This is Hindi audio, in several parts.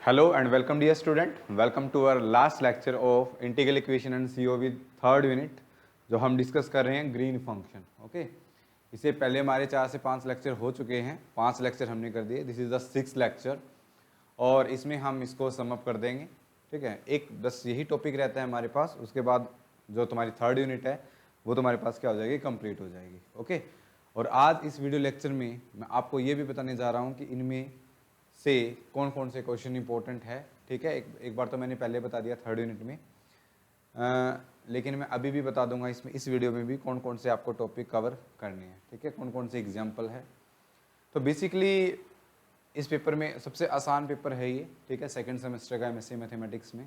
Hello and welcome dear student. Welcome to our last lecture of integral equation and CO with third unit जो हम डिस्कस कर रहे हैं ग्रीन फंक्शन. ओके, इससे पहले हमारे 4 से 5 लेक्चर हो चुके हैं. 5 लेक्चर हमने कर दिए. This is the 6th lecture और इसमें हम इसको सम अप कर देंगे. ठीक है, एक बस यही टॉपिक रहता है हमारे पास. उसके बाद जो तुम्हारी थर्ड यूनिट है वो तुम्हारे पास क्या हो जाएगी, कंप्लीट हो जाएगी. ओके, और आज इस वीडियो लेक्चर में मैं आपको ये भी बताने जा रहा हूँ कि इनमें से कौन कौन से क्वेश्चन इंपॉर्टेंट है. ठीक है, एक बार तो मैंने पहले बता दिया थर्ड यूनिट में, लेकिन मैं अभी भी बता दूंगा इसमें इस वीडियो में भी कौन कौन से आपको टॉपिक कवर करने हैं. ठीक है, कौन कौन से एग्जाम्पल है. तो बेसिकली इस पेपर में सबसे आसान पेपर है ये. ठीक है, सेकंड सेमेस्टर का M.Sc मैथमेटिक्स में.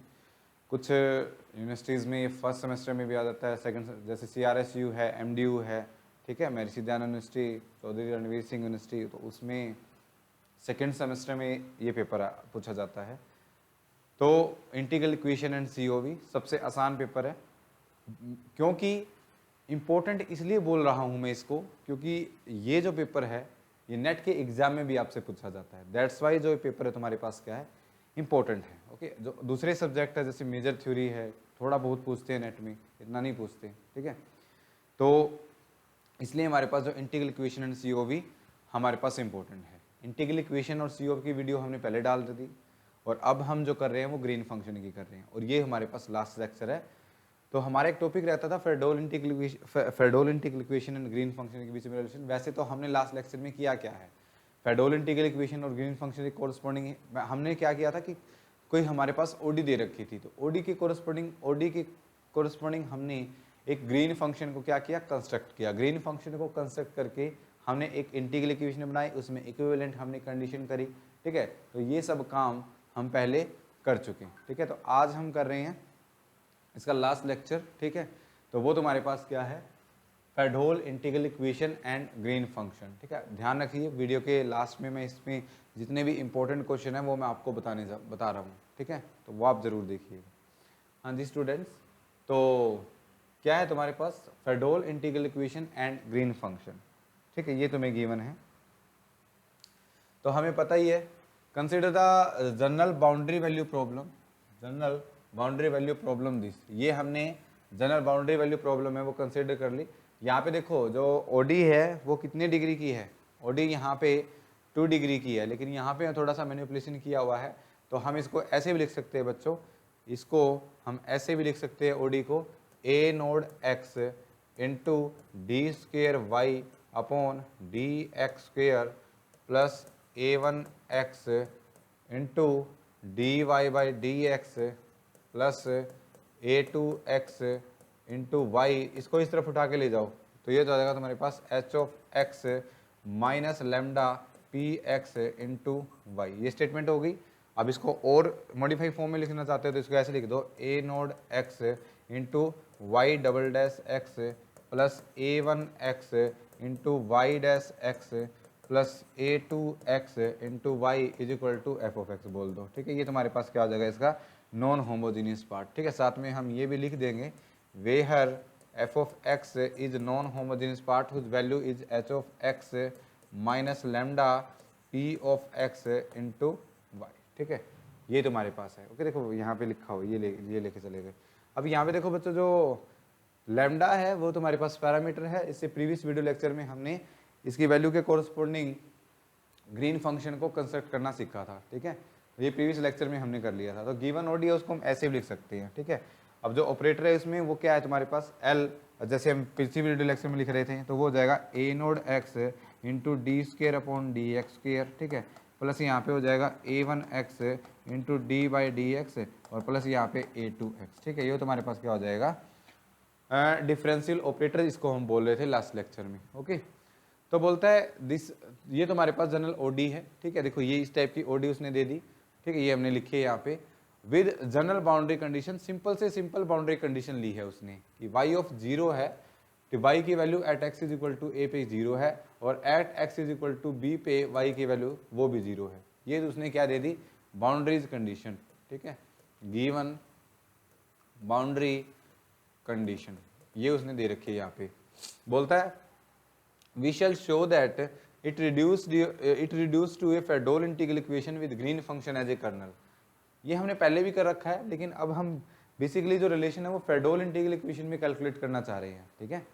कुछ यूनिवर्सिटीज़ में ये फर्स्ट सेमेस्टर में भी आ जाता है. सेकंड जैसे CRSU है, MDU है. ठीक है, महर्षि दयानंद यूनिवर्सिटी, चौधरी रणवीर सिंह यूनिवर्सिटी, तो उसमें सेकेंड सेमेस्टर में ये पेपर पूछा जाता है. तो इंटीग्रल इक्वेशन एंड COV सबसे आसान पेपर है. क्योंकि इम्पोर्टेंट इसलिए बोल रहा हूँ मैं इसको, क्योंकि ये जो पेपर है ये नेट के एग्जाम में भी आपसे पूछा जाता है. दैट्स वाई जो पेपर है तुम्हारे पास क्या है, इंपॉर्टेंट है. ओके, जो दूसरे सब्जेक्ट है जैसे मेजर थ्योरी है, थोड़ा बहुत पूछते हैं नेट में, इतना नहीं पूछते. ठीक है, तो इसलिए हमारे पास जो इंटीग्रल इक्वेशन एंड COV हमारे पास इंपॉर्टेंट है. इंटीग्रल इक्वेशन और COV की वीडियो हमने पहले डाल दी और अब हम जो कर रहे हैं वो ग्रीन फंक्शन की कर रहे हैं और ये हमारे पास लास्ट लेक्चर है. तो हमारा एक टॉपिक रहता था फेरडोल integral equation and Green function के बीच में रिलेशन. वैसे तो हमने लास्ट लेक्चर में किया क्या है, फेरडोल इंटीग्रल इक्वेशन और ग्रीन फंक्शन के कोरस्पॉन्डिंग हमने क्या किया था कि कोई हमारे पास OD दे रखी थी, तो OD के कोरस्पॉन्डिंग हमने एक ग्रीन फंक्शन को क्या किया, कंस्ट्रक्ट किया. ग्रीन फंक्शन को कंस्ट्रक्ट करके हमने एक इंटीग्रल इक्वेशन बनाई, उसमें इक्विवेलेंट हमने कंडीशन करी. ठीक है, तो ये सब काम हम पहले कर चुके हैं. ठीक है, तो आज हम कर रहे हैं इसका लास्ट लेक्चर. ठीक है, तो वो तुम्हारे पास क्या है, फेरडोल integral equation and Green function. ठीक है, ध्यान रखिए वीडियो के लास्ट में मैं इसमें जितने भी इंपॉर्टेंट क्वेश्चन है वो मैं आपको बता रहा हूँ. ठीक है, तो वो आप ज़रूर देखिएगा. हाँ जी स्टूडेंट्स, तो क्या है तुम्हारे पास, Fredholm integral equation and Green function. ठीक है, ये तुम्हें गिवन है. तो हमें पता ही है, consider the general boundary value problem this. ये हमने जनरल बाउंड्री वैल्यू प्रॉब्लम है वो कंसिडर कर ली. यहाँ पे देखो जो OD है वो कितने डिग्री की है, OD यहाँ पे 2 डिग्री की है, लेकिन यहाँ पे थोड़ा सा मैनिपुलेशन किया हुआ है. तो हम इसको ऐसे भी लिख सकते हैं बच्चों, इसको हम ऐसे भी लिख सकते हैं OD को A naught x into D square Y upon dx² plus A1x into dy/dx plus A2x into Y. इसको इस तरफ उठा के ले जाओ तो ये तो जाएगा तुम्हारे पास h(x) minus lambda px into Y. ये स्टेटमेंट होगी. अब इसको और मॉडिफाई फॉर्म में लिखना चाहते हो तो इसको ऐसे लिख दो A naught x into y"x plus A1x into y'(x plus A2x into Y is equal to f(x) बोल दो. ठीक है, ये तुम्हारे पास क्या हो जाएगा, इसका नॉन होमोजीनियस पार्ट. ठीक है, साथ में हम ये भी लिख देंगे where f(x) is non homogeneous part whose value is h(x) minus lambda p(x) into Y. ठीक है, ये तुम्हारे पास है. ओके, देखो यहाँ पे लिखा हो, ये लेके चले गए. अब यहाँ पे देखो बच्चों, जो लैम्डा है वो तुम्हारे पास पैरामीटर है. इससे प्रीवियस वीडियो लेक्चर में हमने इसकी वैल्यू के कोरस्पॉन्डिंग ग्रीन फंक्शन को कंस्ट्रक्ट करना सीखा था. ठीक है, ये प्रीवियस लेक्चर में हमने कर लिया था. तो गिवन OD है उसको हम ऐसे भी लिख सकते हैं. ठीक है, अब जो ऑपरेटर है इसमें वो क्या है तुम्हारे पास L, जैसे हम पिछली वीडियो लेक्चर में लिख रहे थे, तो वो हो जाएगा A naught x into d² upon dx². ठीक है, प्लस यहाँ पे हो जाएगा A1x इंटू dy/dx और प्लस यहाँ पे A2x. ठीक है, ये तुम्हारे पास क्या हो जाएगा, डिफरेंशियल ऑपरेटर इसको हम बोल रहे थे लास्ट लेक्चर में. ओके, तो बोलता है दिस, ये तुम्हारे पास जनरल OD है. ठीक है, देखो ये इस टाइप की OD उसने दे दी. ठीक है, ये हमने लिखी है यहाँ पे with general boundary condition. Simple से सिंपल बाउंड्री कंडीशन ली है उसने कि y ऑफ 0 है, तो y की value at x is equal to a पे 0 है और at x is equal to b पे y की वैल्यू वो भी 0 है. ये उसने क्या दे दी, बाउंड्रीज कंडीशन. ठीक है, गिवन बाउंड्री कंडीशन ये उसने दे रखी है. यहाँ पे बोलता है we shall show that it reduced to a Fedorov integral equation with green function as a kernel. ये हमने पहले भी कर रखा है, लेकिन अब हम बेसिकली जो रिलेशन है वो फ्रेडोल इंटीग्रल इक्वेशन में कैलकुलेट करना चाह रहे हैं, ठीक है।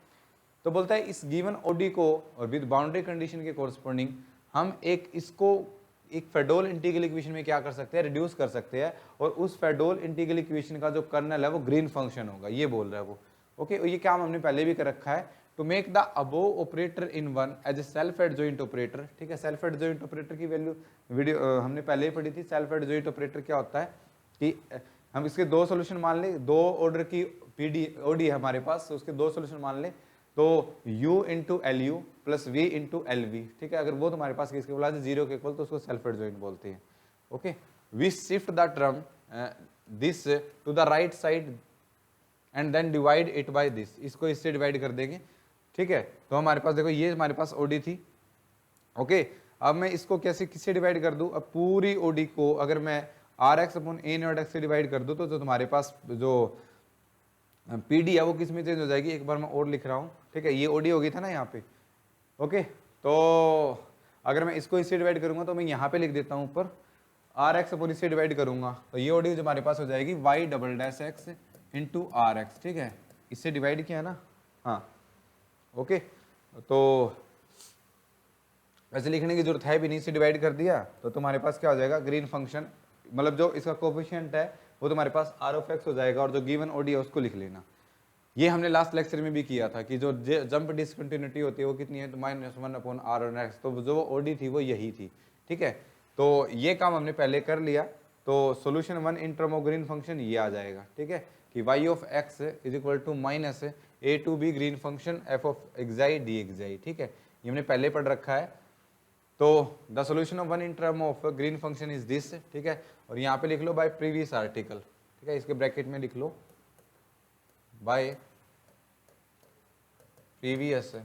तो बोलता है इस गिवन ओडी को और विद बाउंड्री कंडीशन के कोरस्पॉन्डिंग हम इसको एक फेडोल इंटीग्रल इक्वेशन में क्या कर सकते हैं, रिड्यूस कर सकते हैं, और उस फेडोल इंटीग्रल इक्वेशन का जो कर्नल है वो ग्रीन फंक्शन होगा, ये बोल रहा है वो। ओके, ये काम हमने पहले भी कर रखा है। To make the above operator in one as a self adjoint operator, ठीक है। सेल्फ एडजॉइंट ऑपरेटर की वैल्यू वीडियो हमने पहले ही पढ़ी थी। सेल्फ एडजॉइंट ऑपरेटर क्या होता है कि हम इसके दो सोल्यूशन मान ले, दो ऑर्डर की पीडी ओडी है हमारे पास, तो उसके दो सोल्यूशन मान ले, तो u into L U plus V into L V, ठीक है। अगर वो तुम्हारे पास किसके बोला जीरो के इक्वल तो उसको सेल्फ एडजॉइंट बोलते हैं। Okay, we shift the term this to the right side and then divide it by this, इसको इससे डिवाइड कर देंगे, ठीक है। तो हमारे पास देखो ये हमारे पास ओडी थी। ओके, अब मैं इसको कैसे किससे डिवाइड कर दूं, अब पूरी ओडी को अगर मैं R X upon A naught X से डिवाइड कर दूं तो जो तुम्हारे पास जो पीडी है वो किस में चेंज हो जाएगी, एक बार मैं और लिख रहा हूँ, ठीक है। ये ओडी हो गई था ना यहाँ पे। ओके, तो अगर मैं इसको इससे डिवाइड करूंगा तो मैं यहाँ पे लिख देता हूँ ऊपर आर एक्स अपॉन इससे डिवाइड करूंगा तो ये ओडी जो हमारे पास हो जाएगी Y double dash X into R X, ठीक है। इससे डिवाइड किया ना, हाँ। ओके, तो वैसे लिखने की जरूरत है भी नहीं, इससे डिवाइड कर दिया तो तुम्हारे पास क्या हो जाएगा, ग्रीन फंक्शन, मतलब जो इसका कोफिशिएंट है वो तुम्हारे पास आर ऑफ एक्स हो जाएगा, और जो गिवन ओडी है उसको लिख लेना। ये हमने लास्ट लेक्चर में भी किया था कि जो जंप डिसकंटिन्यूटी होती है वो कितनी है, तो -1 अपॉन आर ऑन एक्स, तो जो ओडी थी वो यही थी, ठीक है। तो ये काम हमने पहले कर लिया, तो solution 1 in term of Green function ये आ जाएगा, ठीक है, कि y of x is equal to minus a to b Green function f of xi d xi, ठीक है। ये हमने पहले पढ़ रखा है। तो the solution of 1 in term of Green function is this, ठीक है। और यहाँ पे लिख लो बाय प्रीवियस आर्टिकल, ठीक है, इसके ब्रैकेट में लिख लो बाय प्रीवियस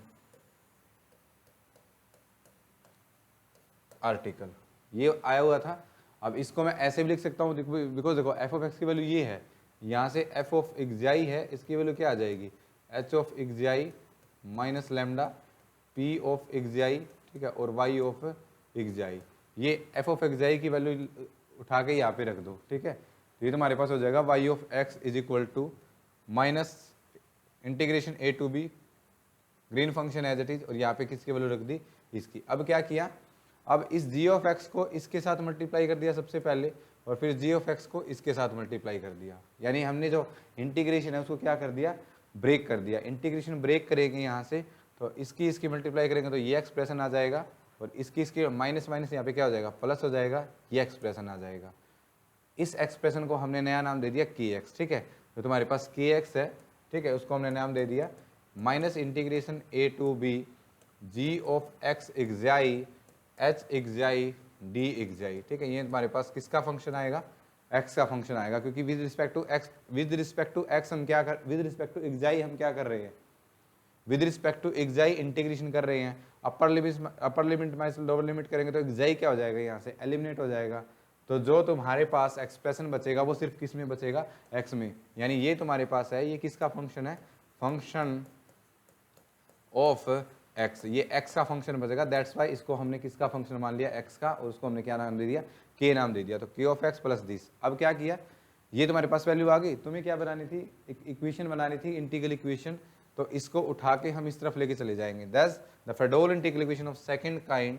आर्टिकल, ये आया हुआ था। अब इसको मैं ऐसे भी लिख सकता हूँ, बिकॉज देखो एफ ऑफ एक्स की वैल्यू ये है, यहाँ से एफ ऑफ एक्साई है, इसकी वैल्यू क्या आ जाएगी, H of एक्साई minus lambda P of एक्साई, ठीक है, और वाई ऑफ एक्साई। ये एफ ऑफ एक्साई की वैल्यू उठा के यहाँ पे रख दो, ठीक है। तो ये तुम्हारे पास हो जाएगा y of x is equal to minus integration a to b Green function as it is, और यहाँ पे किसकी वैल्यू रख दी, इसकी। अब क्या किया, अब इस जी ऑफ एक्स को इसके साथ मल्टीप्लाई कर दिया सबसे पहले, और फिर जी ऑफ एक्स को इसके साथ मल्टीप्लाई कर दिया, यानी हमने जो इंटीग्रेशन है उसको क्या कर दिया, ब्रेक कर दिया। इंटीग्रेशन ब्रेक करेंगे यहाँ से, तो इसकी मल्टीप्लाई करेंगे तो ये एक्सप्रेशन आ जाएगा, और इसकी माइनस माइनस यहाँ पे क्या हो जाएगा, प्लस हो जाएगा, ये एक्सप्रेशन आ जाएगा। इस एक्सप्रेशन को हमने नया नाम दे दिया के एक्स, ठीक है। तो तुम्हारे पास के एक्स है, ठीक है, उसको हमने नाम दे दिया minus integration a to b g of x xi h xi d xi, ठीक है। ये तुम्हारे पास किसका फंक्शन आएगा, एक्स का फंक्शन आएगा, क्योंकि विद रिस्पेक्ट टू एक्स हम क्या कर, विद रिस्पेक्ट टू एक्साई हम क्या कर रहे हैं, with respect to xi integration कर रहे हैं। Upper limit minus lower limit करेंगे तो एक्साई क्या हो जाएगा, यहाँ से एलिमिनेट हो जाएगा। तो जो तुम्हारे पास एक्सप्रेशन बचेगा वो सिर्फ किस में बचेगा, एक्स में, यानी ये तुम्हारे पास है, ये किसका फंक्शन है, फंक्शन ऑफ एक्स, ये एक्स का फंक्शन बचेगा। दैट्स वाई इसको हमने किसका फंक्शन मान लिया, एक्स का, और उसको हमने क्या नाम दे दिया, के नाम दे दिया। तो के ऑफ एक्स प्लस दिस। अब क्या किया, ये तुम्हारे पास वैल्यू आ गई, तुम्हें क्या बनानी थी, एक इक्वेशन बनानी थी, इंटीग्रल इक्वेशन। तो इसको उठा के हम इस तरफ लेके चले जाएंगे। That's the Fredholm integral equation of second kind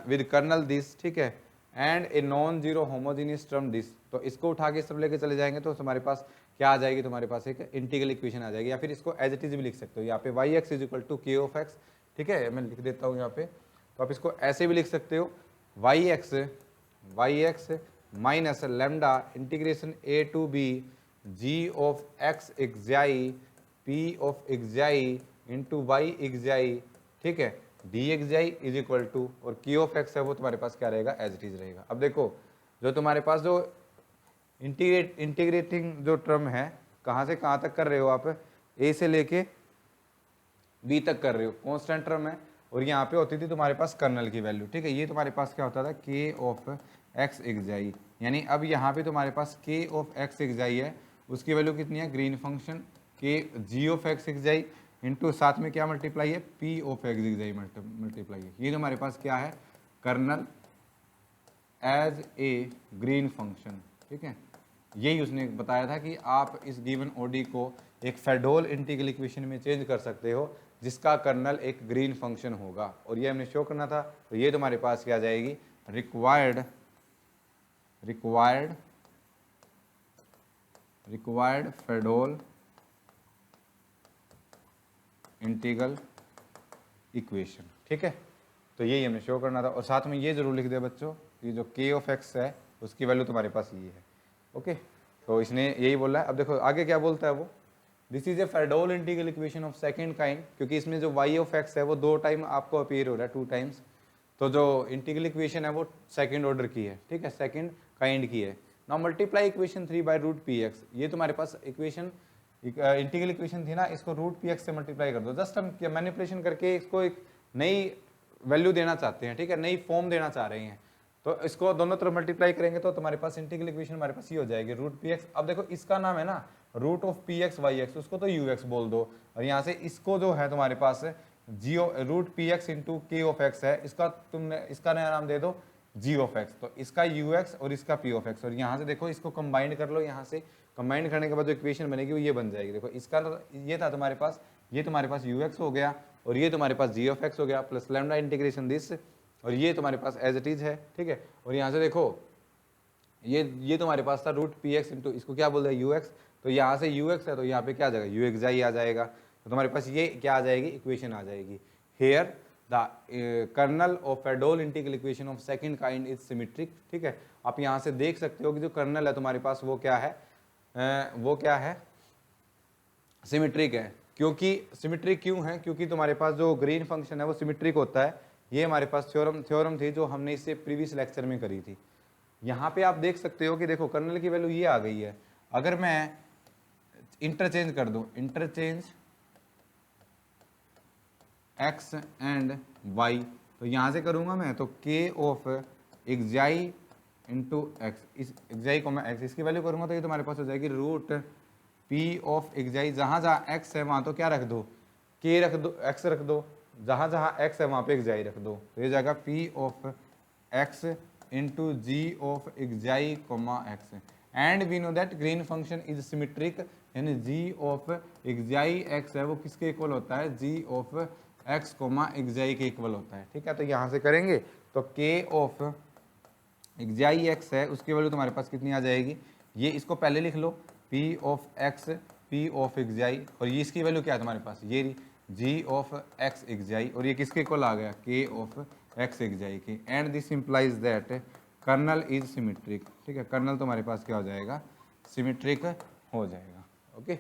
with kernel this, ठीक है, and a non zero homogeneous term this. तो इसको उठा के इस तरफ लेके चले जाएंगे तो तुम्हारे पास क्या आ जाएगी, तुम्हारे पास एक इंटीग्रल इक्वेशन आ जाएगी, या फिर इसको एज इट इज भी लिख सकते हो। यहाँ पे y x is equal to k of x, ठीक है, मैं लिख देता हूँ यहाँ पे। तो आप इसको ऐसे भी लिख सकते हो, y x minus lambda integration a to b g of x xi p of xi into y xi, ठीक है, d xi is equal to, और की ऑफ एक्स है वो तुम्हारे पास क्या रहेगा, एज इट इज रहेगा। अब देखो जो तुम्हारे पास जो इंटीग्रेटिंग जो टर्म है, कहाँ से कहाँ तक कर रहे हो आप, ए से लेके बी तक कर रहे हो, कांस्टेंट टर्म है, और यहाँ पे होती थी तुम्हारे पास कर्नल की वैल्यू, ठीक है। ये तुम्हारे पास क्या होता था, के ऑफ एक्स एक्साई, यानी अब यहाँ पे तुम्हारे पास के ऑफ एक्स एक्साई है, उसकी वैल्यू कितनी है, ग्रीन फंक्शन के g of x xi into साथ में क्या मल्टीप्लाई है, p of x xi multiply है। ये तुम्हारे पास क्या है, kernel as a Green function, ठीक है, यही उसने बताया था कि आप इस गिवन ओडी को एक फेडोल इंटीग्रल इक्वेशन में चेंज कर सकते हो जिसका कर्नल एक ग्रीन फंक्शन होगा, और ये हमने शो करना था। तो ये तुम्हारे पास क्या आ जाएगी, रिक्वायर्ड फेडोल इंटीग्रल इक्वेशन। ठीक है, तो यही हमने शो करना था। और साथ में ये जरूर लिख दिया बच्चों कि जो k ऑफ x है उसकी वैल्यू तुम्हारे पास ये है। ओके, तो इसने यही बोला है। अब देखो आगे क्या बोलता है वो, this is a Fredholm integral equation of second kind, क्योंकि इसमें जो y ऑफ x है वो 2 टाइम आपको अपीयर हो रहा है, 2 टाइम्स, तो जो इंटीग्रल इक्वेशन है वो सेकंड ऑर्डर की है। ठीक है, सेकंड काइंड की है। Now multiply equation 3 by root p x, ये तुम्हारे पास इक्वेशन इंटीग्रल इक्वेशन थी ना, इसको रूट पी एक्स से मल्टीप्लाई कर दो। जस्ट हम मैनिपुलेशन करके इसको एक नई वैल्यू देना चाहते हैं, ठीक है, नई फॉर्म देना चाह रहे हैं, तो इसको दोनों तरफ मल्टीप्लाई करेंगे तो तुम्हारे पास इंटीग्रल इक्वेशन हमारे पास ये हो जाएगी रूट पी एक्स। अब देखो इसका नाम है ना root of p x y x, उसको तो यू एक्स बोल दो, और यहाँ से इसको जो है तुम्हारे पास जीओ रूट पी एक्स इंटू के ऑफ एक्स है, इसका तुमने इसका नया नाम दे दो जी ऑफ एक्स, तो इसका यू एक्स और इसका पी ऑफ एक्स, और यहाँ से देखो इसको कंबाइन कर लो, यहाँ से कंबाइन करने के बाद जो इक्वेशन बनेगी वो ये बन जाएगी। देखो इसका ये था तुम्हारे पास, ये तुम्हारे पास यू एक्स हो गया और ये तुम्हारे पास जी ऑफ एक्स हो गया प्लस लैम्डा इंटीग्रेशन दिस, और ये तुम्हारे पास एज इट इज है। ठीक है, और यहाँ से देखो ये तुम्हारे पास था रूट पी एक्स इंटू इसको क्या बोल रहा है यू एक्स, तो यहाँ से यू एक्स है तो यहाँ पे क्या आ जाएगा यू एक्स आई आ जाएगा, तो तुम्हारे पास ये क्या आ जाएगी इक्वेशन आ जाएगी। Here the kernel of Fredholm integral equation of second kind is symmetric. ठीक है, आप यहाँ से देख सकते हो कि जो कर्नल है तुम्हारे पास वो क्या है सिमेट्रिक है। क्योंकि सिमेट्रिक क्यों है, क्योंकि तुम्हारे पास जो ग्रीन फंक्शन है वो सिमेट्रिक होता है। ये हमारे पास थ्योरम थी जो हमने इससे प्रीवियस लेक्चर में करी थी। यहाँ पे आप देख सकते हो कि देखो कर्नल की वैल्यू ये आ गई है। अगर मैं इंटरचेंज कर दूं, इंटरचेंज x एंड y, तो यहाँ से करूँगा मैं तो k of xi into x, इस xi को मैं x इसकी वैल्यू करूँगा तो ये तुम्हारे पास हो जाएगी रूट p ऑफ xi। जहाँ जहाँ x है वहाँ तो क्या रख दो k रख दो, x रख दो, जहाँ जहाँ x है वहाँ पे xi रख दो, तो ये जाएगा p of x into g of xi comma x, and we know that Green function is symmetric, यानी g ऑफ xi x है वो किसके इक्वल होता है g of x comma xi के इक्वल होता है। ठीक है, तो यहाँ से करेंगे तो k ऑफ xi x है उसकी वैल्यू तुम्हारे पास कितनी आ जाएगी, ये इसको पहले लिख लो p of x p of xi, और ये इसकी वैल्यू क्या है तुम्हारे पास ये g ऑफ x xi, और ये किसके इक्वल आ गया k ऑफ x xi के, and this implies that kernel is symmetric. ठीक है, कर्नल तुम्हारे पास क्या हो जाएगा सिमेट्रिक हो जाएगा। ओके,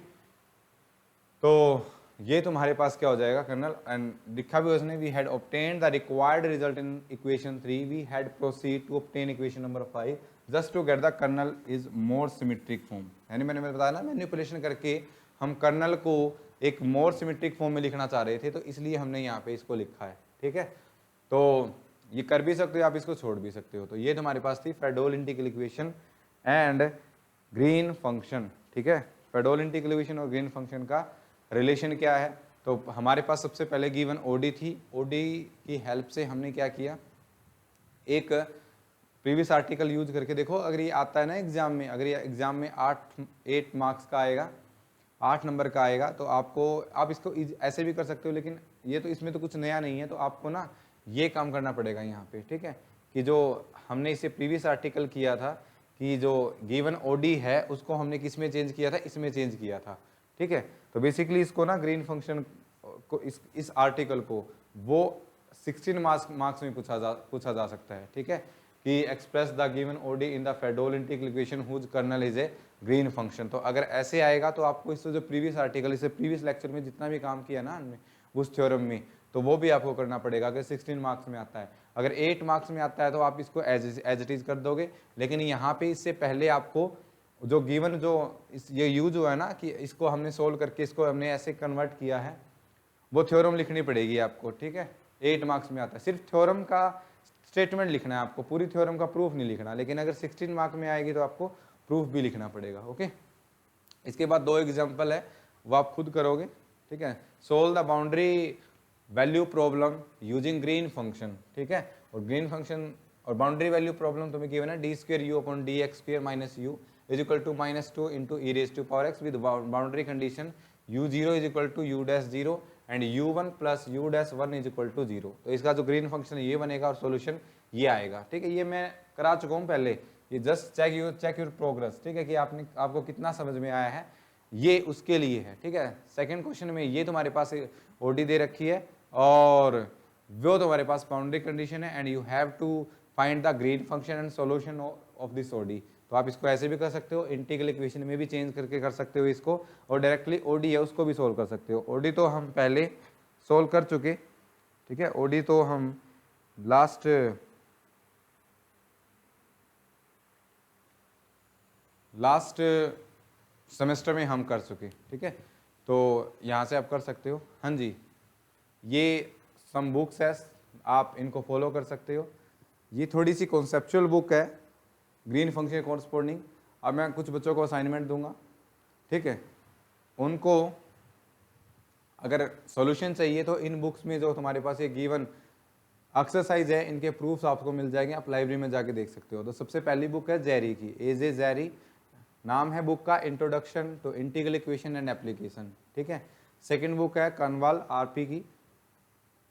तो ये तुम्हारे पास क्या हो जाएगा कर्नल, एंड लिखा भी उसने we had obtained the required result in equation 3, we had proceed to obtain equation number 5 just to get the kernel is more symmetric form. यानी मैंने बताया ना मैनिपुलेशन करके हम कर्नल को एक मोर सिमेट्रिक फॉर्म में लिखना चाह रहे थे, तो इसलिए हमने यहाँ पे इसको लिखा है। ठीक है, तो ये कर भी सकते हो आप, इसको छोड़ भी सकते हो। तो ये तुम्हारे पास थी Fredholm integral equation and Green function. ठीक है, फेडोल इंटीग्रल इक्वेशन और ग्रीन फंक्शन का रिलेशन क्या है, तो हमारे पास सबसे पहले गिवन ओडी थी, ओडी की हेल्प से हमने क्या किया, एक प्रीवियस आर्टिकल यूज करके देखो, अगर ये आता है ना एग्जाम में, अगर ये एग्जाम में 8 मार्क्स का आएगा, 8 नंबर का आएगा, तो आप इसको ऐसे भी कर सकते हो, लेकिन ये तो इसमें तो कुछ नया नहीं है, तो आपको ना ये काम करना पड़ेगा यहाँ पे। ठीक है, कि जो हमने इसे प्रीवियस आर्टिकल किया था कि जो गिवन ओडी है उसको हमने किस में चेंज किया था, इसमें चेंज किया था। ठीक है, तो बेसिकली इसको ना ग्रीन फंक्शन को इस आर्टिकल को वो 16 मार्क्स में पूछा जा सकता है। ठीक है, कि express the given ODE in the Fredholm integral equation whose kernel is a Green function. तो अगर ऐसे आएगा तो आपको इससे जो प्रीवियस आर्टिकल, इससे प्रीवियस लेक्चर में जितना भी काम किया ना हमने उस थ्योरम में, तो वो भी आपको करना पड़ेगा। अगर 16 मार्क्स में आता है, अगर 8 मार्क्स में आता है तो आप इसको एज इट इज कर दोगे, लेकिन यहाँ पे इससे पहले आपको जो गिवन जो ये यूज हुआ है ना कि इसको हमने सोल्व करके इसको हमने ऐसे कन्वर्ट किया है, वो थ्योरम लिखनी पड़ेगी आपको। ठीक है, 8 मार्क्स में आता है, सिर्फ थ्योरम का स्टेटमेंट लिखना है आपको, पूरी थ्योरम का प्रूफ नहीं लिखना, लेकिन अगर 16 मार्क में आएगी तो आपको प्रूफ भी लिखना पड़ेगा। ओके, इसके बाद 2 एग्जाम्पल है वो आप खुद करोगे। ठीक है, solve the boundary value problem using Green function. ठीक है, और ग्रीन फंक्शन और बाउंड्री वैल्यू प्रॉब्लम तुम्हें गिवन है d square u upon d x square minus u is equal to -2 into e raise to power x with boundary condition u0 is equal to u dash 0 and u1 plus u dash 1 is equal to 0। तो इसका जो ग्रीन फंक्शन है ये बनेगा और सॉल्यूशन ये आएगा। ठीक है, ये मैं करा चुका हूँ पहले, ये जस्ट चेक योर प्रोग्रेस। ठीक है, कि आपको कितना समझ में आया है, ये उसके लिए है। ठीक है, सेकंड क्वेश्चन में ये तुम्हारे पास ओडी दे रखी है और वो तुम्हारे पास बाउंड्री कंडीशन है and you have to find the Green function and solution of this ODE. तो आप इसको ऐसे भी कर सकते हो, इंटीग्रल इक्वेशन में भी चेंज करके कर सकते हो इसको, और डायरेक्टली ओडी है उसको भी सोल्व कर सकते हो। ओडी तो हम पहले सोल्व कर चुके। ठीक है, ओडी तो हम लास्ट सेमेस्टर में हम कर चुके। ठीक है, तो यहाँ से आप कर सकते हो। हाँ जी, ये सम बुक्स है, आप इनको फॉलो कर सकते हो। ये थोड़ी सी कॉन्सेप्चुअल बुक है, ग्रीन फंक्शन कॉरस्पॉन्डिंग। अब मैं कुछ बच्चों को असाइनमेंट दूंगा। ठीक है, उनको अगर सॉल्यूशन चाहिए तो इन बुक्स में जो तुम्हारे पास ये गिवन एक्सरसाइज है, इनके प्रूफ्स आपको मिल जाएंगे, आप लाइब्रेरी में जाके देख सकते हो। तो सबसे पहली बुक है जैरी की, एजे जैरी नाम है बुक का, introduction to integral equation and application. ठीक है, सेकंड बुक है कनवाल आरपी की,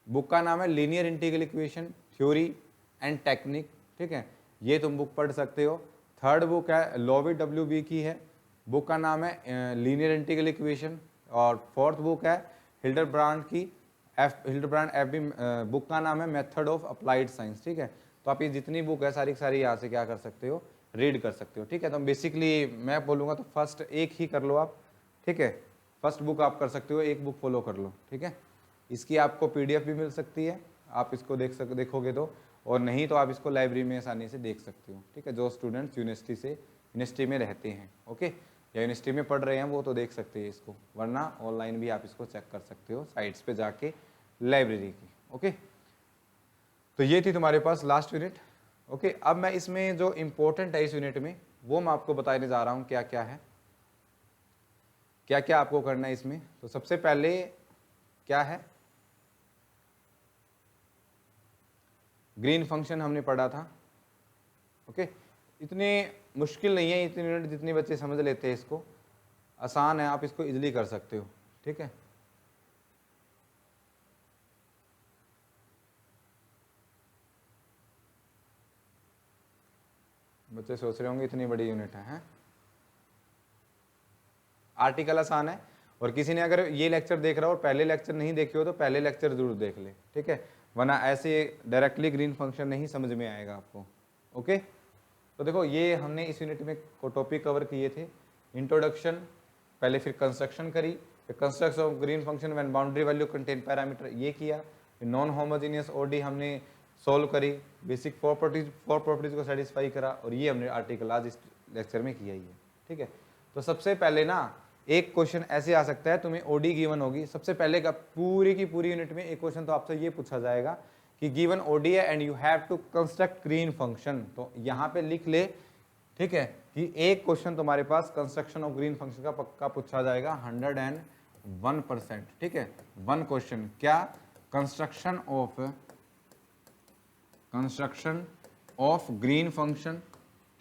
बुक का नाम है linear integral equation theory and technique. ठीक है, ये तुम बुक पढ़ सकते हो। थर्ड बुक है लोवी WB की है, बुक का नाम है लीनियर इंटीग्रल इक्वेशन। और फोर्थ बुक है हिल्डरब्रांड की, हिल्डरब्रांड FB, बुक का नाम है मेथड ऑफ अप्लाइड साइंस। ठीक है, तो आप ये जितनी बुक है सारी सारी यहाँ से क्या कर सकते हो, रीड कर सकते हो। ठीक है, तो बेसिकली मैं बोलूँगा तो फर्स्ट एक ही कर लो आप। ठीक है, फर्स्ट बुक आप कर सकते हो, एक बुक फॉलो कर लो। ठीक है, इसकी आपको PDF भी मिल सकती है, आप इसको देखोगे तो, और नहीं तो आप इसको लाइब्रेरी में आसानी से देख सकते हो। ठीक है, जो स्टूडेंट्स यूनिवर्सिटी में रहते हैं, ओके, या यूनिवर्सिटी में पढ़ रहे हैं वो तो देख सकते हैं इसको, वरना ऑनलाइन भी आप इसको चेक कर सकते हो साइट्स पे जाके लाइब्रेरी की। ओके, तो ये थी तुम्हारे पास लास्ट यूनिट। ओके, अब मैं इसमें जो इम्पोर्टेंट है इस यूनिट में वो मैं आपको बताने जा रहा हूँ क्या क्या है, क्या क्या आपको करना है इसमें। तो सबसे पहले क्या है, ग्रीन फंक्शन हमने पढ़ा था। ओके, इतने मुश्किल नहीं है, इतने यूनिट जितने बच्चे समझ लेते हैं इसको, आसान है, आप इसको इजीली कर सकते हो। ठीक है, बच्चे सोच रहे होंगे इतनी बड़ी यूनिट है? आर्टिकल आसान है, और किसी ने अगर ये लेक्चर देख रहा हो और पहले लेक्चर नहीं देखे हो तो पहले लेक्चर जरूर देख ले। ठीक है, वरना ऐसे डायरेक्टली ग्रीन फंक्शन नहीं समझ में आएगा आपको। ओके, तो देखो ये हमने इस यूनिट में टॉपिक कवर किए थे, इंट्रोडक्शन पहले, फिर कंस्ट्रक्शन करी, फिर construction of Green function when boundary value contain parameter ये किया, फिर नॉन होमोजेनियस ओडी हमने सोल्व करी, बेसिक फोर प्रॉपर्टीज को सेटिस्फाई करा, और ये हमने आर्टिकल आज इस लेक्चर में किया ही है। ठीक है, तो सबसे पहले ना एक क्वेश्चन ऐसे आ सकता है, तुम्हें ओडी गिवन होगी, सबसे पहले का पूरी की पूरी यूनिट में एक क्वेश्चन तो आपसे ये पूछा जाएगा कि गिवन ओडी है and you have to construct Green function. तो यहाँ पे लिख ले, ठीक है, कि एक क्वेश्चन तुम्हारे पास कंस्ट्रक्शन ऑफ ग्रीन फंक्शन का पक्का पूछा जाएगा 101%। ठीक है, वन क्वेश्चन, क्या कंस्ट्रक्शन ऑफ ग्रीन फंक्शन।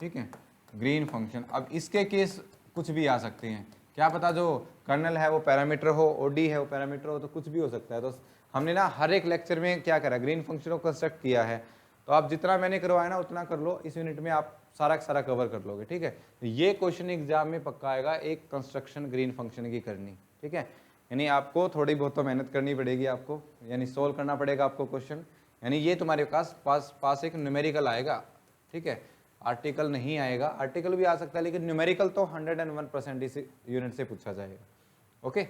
ठीक है, ग्रीन फंक्शन। अब इसके केस कुछ भी आ सकते हैं, क्या पता जो कर्नल है वो पैरामीटर हो, ओडी है वो पैरामीटर हो, तो कुछ भी हो सकता है। तो हमने ना हर एक लेक्चर में क्या करा, ग्रीन फंक्शन को कंस्ट्रक्ट किया है। तो आप जितना मैंने करवाया ना उतना कर लो, इस यूनिट में आप सारा का सारा कवर कर लोगे। ठीक है, तो ये क्वेश्चन एग्जाम में पक्का आएगा, एक कंस्ट्रक्शन ग्रीन फंक्शन की करनी। ठीक है, यानी आपको थोड़ी बहुत तो मेहनत करनी पड़ेगी आपको, यानी सोल्व करना पड़ेगा आपको क्वेश्चन, यानी ये तुम्हारे पास एक न्यूमेरिकल आएगा। ठीक है, आर्टिकल नहीं आएगा, आर्टिकल भी आ सकता है लेकिन न्यूमेरिकल तो 101% इस यूनिट से पूछा जाएगा। ओके,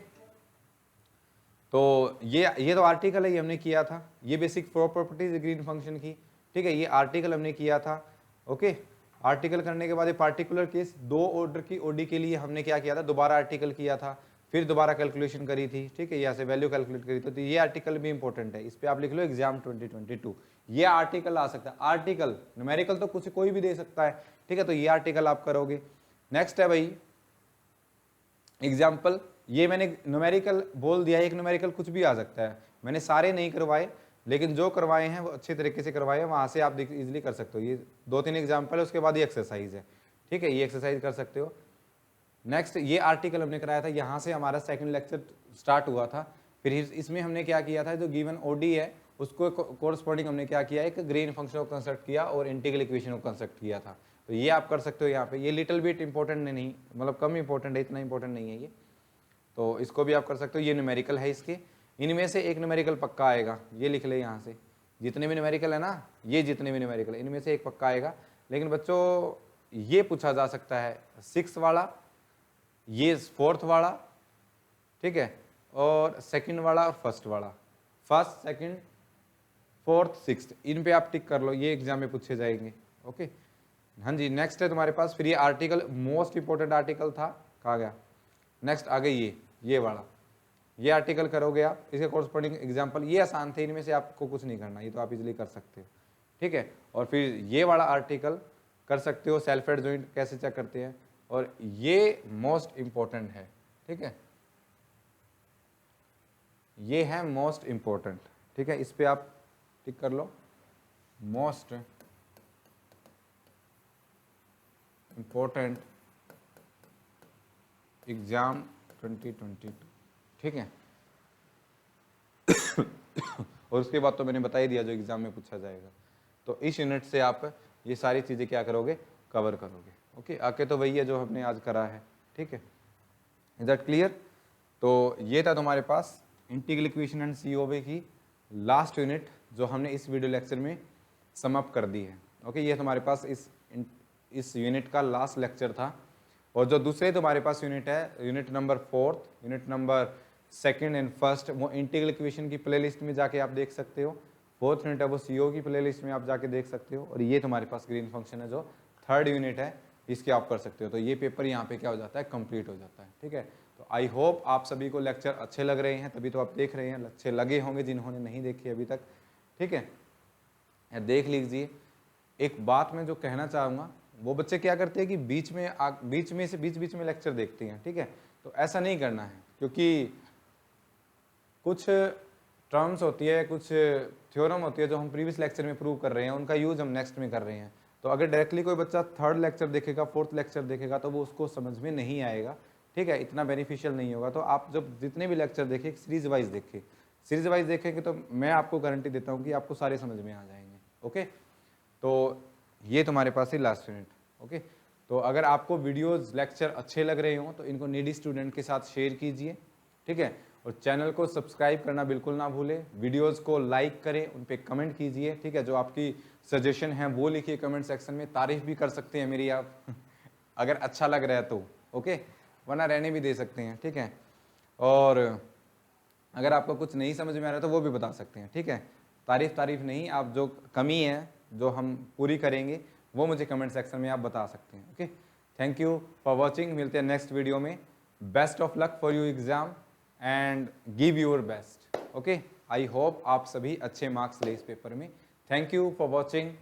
तो ये तो आर्टिकल है, ये हमने किया था, ये basic four properties green function की। ठीक है, ये आर्टिकल हमने किया था। ओके, आर्टिकल करने के बाद ये पार्टिकुलर केस, दो ऑर्डर की ओडी के लिए हमने क्या किया था, दोबारा आर्टिकल किया था, फिर दोबारा कैलकुलेशन करी थी। ठीक है, यहाँ से वैल्यू कैलकुलेट करी थी। तो ये आर्टिकल भी इंपॉर्टेंट है, इस पर आप लिख लो एग्जाम 2022, ये आर्टिकल आ सकता है। आर्टिकल न्यूमेरिकल तो कुछ कोई भी दे सकता है। ठीक है, तो ये आर्टिकल आप करोगे। नेक्स्ट है भाई एग्जाम्पल, ये मैंने न्यूमेरिकल बोल दिया, एक न्यूमेरिकल कुछ भी आ सकता है, मैंने सारे नहीं करवाए, लेकिन जो करवाए हैं वो अच्छे तरीके से करवाए हैं, वहाँ से आप इजीली कर सकते हो। ये 2-3 एग्जाम्पल है, उसके बाद ये एक्सरसाइज है, ठीक है, ये एक्सरसाइज कर सकते हो। नेक्स्ट ये आर्टिकल हमने कराया था, यहाँ से हमारा सेकंड लेक्चर स्टार्ट हुआ था। फिर इसमें हमने क्या किया था, जो गिवन ओडी है उसको कोरस्पॉन्डिंग हमने क्या किया, एक ग्रीन फंक्शन को कंस्ट्रक्ट किया और इंटीग्रल इक्वेशन को कंस्ट्रक्ट किया था। तो ये आप कर सकते हो यहाँ पे। ये लिटिल बिट इंपॉर्टेंट नहीं, मतलब कम इंपॉर्टेंट है, इतना इंपॉर्टेंट नहीं है ये, तो इसको भी आप कर सकते हो। ये न्यूमेरिकल है, इसके इनमें से एक न्यूमेरिकल पक्का आएगा, ये लिख ले यहाँ से। जितने भी न्यूमेरिकल है ना, ये जितने भी न्यूमेरिकल इनमें से एक पक्का आएगा। लेकिन बच्चों ये पूछा जा सकता है 6 वाला, ये 4th वाला, ठीक है, और सेकंड वाला और फर्स्ट वाला, फर्स्ट, सेकंड, 4th, 6th, इन पे आप टिक कर लो, ये एग्जाम में पूछे जाएंगे। ओके, हाँ जी। नेक्स्ट है तुम्हारे पास, फिर ये आर्टिकल मोस्ट इंपॉर्टेंट आर्टिकल था, कहा गया। नेक्स्ट आगे ये वाला, ये आर्टिकल करोगे आप, इसके कोरस्पॉन्डिंग एग्जाम्पल, ये आसान थे, इनमें से आपको कुछ नहीं करना, ये तो आप इजीली कर सकते हो, ठीक है। और फिर ये वाला आर्टिकल कर सकते हो, सेल्फ एडजॉइंट कैसे चेक करते हैं, और ये मोस्ट इंपॉर्टेंट है, ठीक है, ये है मोस्ट इंपॉर्टेंट, ठीक है, इस पे आप टिक कर लो, मोस्ट इंपॉर्टेंट एग्जाम 2022, ठीक है। और उसके बाद तो मैंने बता ही दिया जो एग्जाम में पूछा जाएगा। तो इस यूनिट से आप ये सारी चीज़ें क्या करोगे, कवर करोगे। ओके, आके तो वही है जो हमने आज करा है, ठीक है, इज दैट क्लियर। तो ये था तुम्हारे पास इंटीग्रल इक्वेशन एंड सीओबी की लास्ट यूनिट, जो हमने इस वीडियो लेक्चर में सम अप कर दी है। ओके, ये तुम्हारे पास इस यूनिट का लास्ट लेक्चर था। और जो दूसरे तुम्हारे पास यूनिट है, unit number 4th, unit number 2nd and 1st, वो इंटीग्रल इक्वेशन की प्लेलिस्ट में जाके आप देख सकते हो। 4th यूनिट है वो सीओ की प्लेलिस्ट में आप जाके देख सकते हो। और ये तुम्हारे पास ग्रीन फंक्शन है जो 3rd यूनिट है, इसके आप कर सकते हो। तो ये पेपर यहाँ पे क्या हो जाता है, कंप्लीट हो जाता है, ठीक है। तो आई होप आप सभी को लेक्चर अच्छे लग रहे हैं, तभी तो आप देख रहे हैं। अच्छे लगे होंगे जिन्होंने नहीं देखे अभी तक, ठीक है, देख लीजिए। एक बात मैं जो कहना चाहूँगा, वो बच्चे क्या करते हैं कि बीच में लेक्चर देखते हैं, ठीक है। तो ऐसा नहीं करना है, क्योंकि कुछ टर्म्स होती है, कुछ थ्योरम होती है जो हम प्रीवियस लेक्चर में प्रूव कर रहे हैं, उनका यूज हम नेक्स्ट में कर रहे हैं। तो अगर डायरेक्टली कोई बच्चा 3rd लेक्चर देखेगा, 4th लेक्चर देखेगा, तो वो उसको समझ में नहीं आएगा, ठीक है, इतना बेनिफिशियल नहीं होगा। तो आप जब जितने भी लेक्चर देखें, सीरीज वाइज देखेंगे, तो मैं आपको गारंटी देता हूँ कि आपको सारे समझ में आ जाएंगे। ओके, तो ये तुम्हारे पास ही लास्ट यूनिट। ओके, तो अगर आपको वीडियोस लेक्चर अच्छे लग रहे हो तो इनको नीडी स्टूडेंट के साथ शेयर कीजिए, ठीक है। और चैनल को सब्सक्राइब करना बिल्कुल ना भूलें, वीडियोस को लाइक करें, उन पे कमेंट कीजिए, ठीक है। जो आपकी सजेशन है वो लिखिए कमेंट सेक्शन में, तारीफ भी कर सकते हैं मेरी आप अगर अच्छा लग रहा है तो, ओके, वरना रहने भी दे सकते हैं, ठीक है। और अगर आपको कुछ नहीं समझ में आ रहा है तो वो भी बता सकते हैं, ठीक है। तारीफ नहीं, आप जो कमी है जो हम पूरी करेंगे वो मुझे कमेंट सेक्शन में आप बता सकते हैं। Okay, thank you for watching, मिलते हैं नेक्स्ट वीडियो में। Best of luck for you exam and give your best. Okay, I hope आप सभी अच्छे मार्क्स ले इस पेपर में। Thank you for watching.